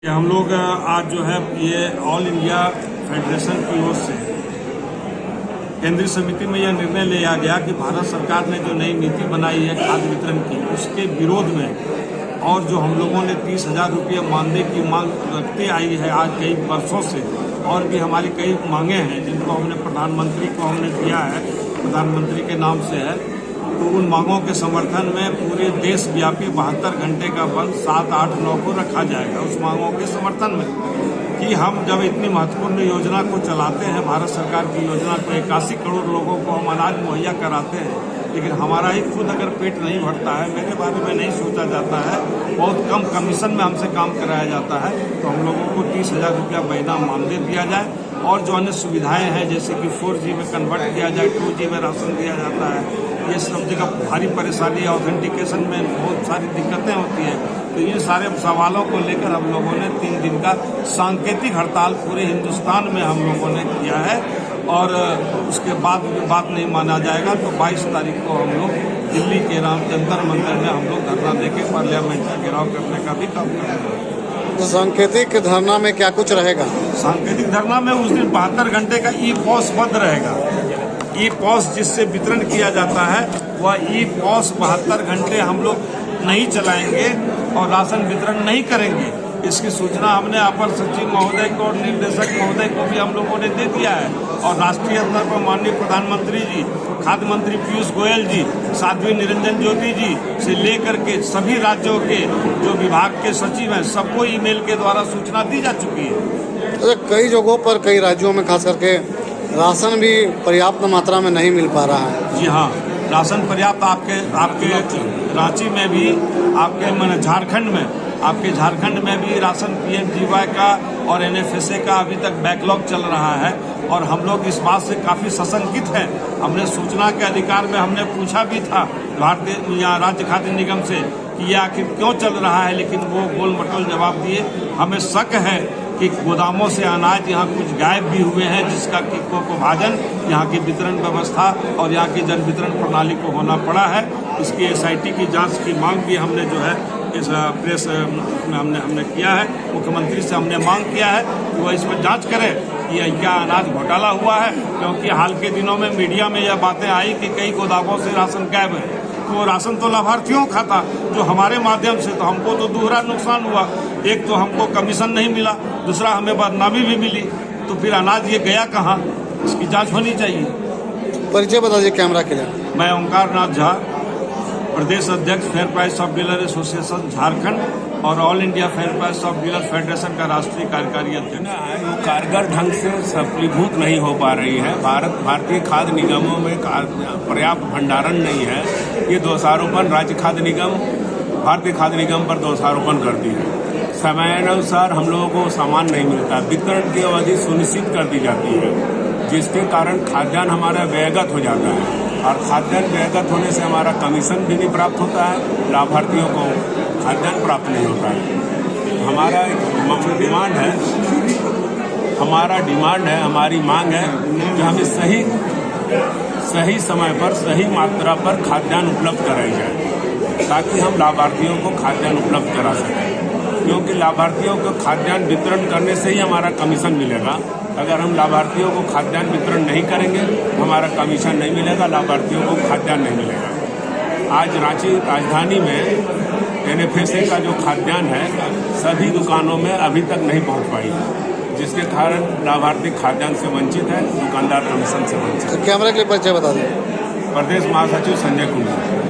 हम लोग आज जो है ये ऑल इंडिया फेडरेशन की ओर से केंद्रीय समिति में यह निर्णय लिया गया कि भारत सरकार ने जो नई नीति बनाई है खाद्य वितरण की, उसके विरोध में और जो हम लोगों ने 30,000 रुपये मानदेय की मांग रखते आई है आज कई वर्षों से, और भी हमारी कई मांगे हैं जिनको हमने प्रधानमंत्री को हमने दिया है, प्रधानमंत्री के नाम से है। तो उन मांगों के समर्थन में पूरे देशव्यापी 72 घंटे का बंद 7, 8, 9 को रखा जाएगा। उस मांगों के समर्थन में कि हम जब इतनी महत्वपूर्ण योजना को चलाते हैं, भारत सरकार की योजना को 81 करोड़ लोगों को हम अनाज मुहैया कराते हैं, लेकिन हमारा ही खुद अगर पेट नहीं भरता है, मेरे बारे में नहीं सोचा जाता है, बहुत कम कमीशन में हमसे काम कराया जाता है, तो हम लोगों को 30,000 रुपया महीना मानदेय दिया जाए और जो अन्य सुविधाएं हैं जैसे कि 4G में कन्वर्ट किया जाए, 2G में राशन दिया जाता है। ये सब जगह भारी परेशानी, ऑथेंटिकेशन में बहुत सारी दिक्कतें होती है। तो इन सारे सवालों को लेकर हम लोगों ने 3 दिन का सांकेतिक हड़ताल पूरे हिंदुस्तान में हम लोगों ने किया है और उसके बाद भी बात नहीं माना जाएगा तो 22 तारीख को हम लोग दिल्ली के जंतर मंतर में हम लोग धरना देके पार्लियामेंट का घेराव करने का भी काम करेंगे। तो सांकेतिक धरना में क्या कुछ रहेगा? सांकेतिक धरना में उस दिन 72 घंटे का ई-पॉस बंद रहेगा। ई-पॉस जिससे वितरण किया जाता है वह ई-पॉस 72 घंटे हम लोग नहीं चलाएंगे और राशन वितरण नहीं करेंगे। इसकी सूचना हमने अपर सचिव महोदय को और निर्देशक महोदय को भी हम लोगों ने दे दिया है और राष्ट्रीय स्तर पर माननीय प्रधानमंत्री जी, खाद्य मंत्री पीयूष गोयल जी, साध्वी निरंजन ज्योति जी से लेकर के सभी राज्यों के जो विभाग के सचिव हैं सबको ईमेल के द्वारा सूचना दी जा चुकी है। तो कई जगहों पर, कई राज्यों में खास करके राशन भी पर्याप्त मात्रा में नहीं मिल पा रहा है। जी हाँ, राशन पर्याप्त आपके रांची में भी, आपके झारखंड में, आपके झारखंड में भी राशन PMGY का और NFSA का अभी तक बैकलॉग चल रहा है और हम लोग इस बात से काफ़ी सशंकित हैं। हमने सूचना के अधिकार में हमने पूछा भी था भारतीय राज्य खाद्य निगम से कि यह आखिर क्यों चल रहा है, लेकिन वो गोल मटोल जवाब दिए। हमें शक है कि गोदामों से अनाज यहाँ कुछ गायब भी हुए हैं, जिसका कि कोभाजन यहाँ की वितरण व्यवस्था और यहाँ की जन वितरण प्रणाली को होना पड़ा है। इसकी SIT की जांच की मांग भी हमने जो है इस प्रेस में हमने किया है। मुख्यमंत्री से हमने मांग किया है कि वह इस पर जांच करें कि क्या अनाज घोटाला हुआ है, क्योंकि हाल के दिनों में मीडिया में यह बातें आई कि कई गोदामों से राशन गायब है। तो राशन तो लाभार्थियों का था जो हमारे माध्यम से, तो हमको तो दोहरा नुकसान हुआ। एक तो हमको कमीशन नहीं मिला, दूसरा हमें बदनामी भी मिली। तो फिर अनाज ये गया कहाँ, इसकी जांच होनी चाहिए। परिचय बता दीजिए कैमरा के लिए। मैं ओंकार नाथ झा, प्रदेश अध्यक्ष fair price of dealer association Jharkhand और all India fair price of dealer federation का राष्ट्रीय कार्यकारी अध्यक्ष। वो कारगर ढंग से सफलीभूत नहीं हो पा रही है। भारतीय खाद्य निगमों में पर्याप्त भंडारण नहीं है। ये दोषारोपण राज्य खाद्य निगम भारतीय खाद्य निगम पर दोषारोपण करती है। समयानुसार हम लोगों को सामान नहीं मिलता, वितरण की अवधि सुनिश्चित कर दी जाती है, जिसके कारण खाद्यान्न हमारा व्ययगत हो जाता है और खाद्यान्न व्ययगत होने से हमारा कमीशन भी नहीं प्राप्त होता है, लाभार्थियों को खाद्यान्न प्राप्त नहीं होता है। हमारा डिमांड है, हमारी मांग है कि हमें सही समय पर, सही मात्रा पर खाद्यान्न उपलब्ध कराई जाए ताकि हम लाभार्थियों को खाद्यान्न उपलब्ध करा सकें, क्योंकि लाभार्थियों को खाद्यान्न वितरण करने से ही हमारा कमीशन मिलेगा। अगर हम लाभार्थियों को खाद्यान्न वितरण नहीं करेंगे हमारा कमीशन नहीं मिलेगा, लाभार्थियों को खाद्यान्न नहीं मिलेगा। आज रांची राजधानी में NFSA का जो खाद्यान्न है सभी दुकानों में अभी तक नहीं पहुंच पाई, जिसके कारण लाभार्थी खाद्यान्न से वंचित है, दुकानदार कमीशन से वंचित है। तो कैमरा के लिए परिचय बता दें। प्रदेश महासचिव संजय कुमार।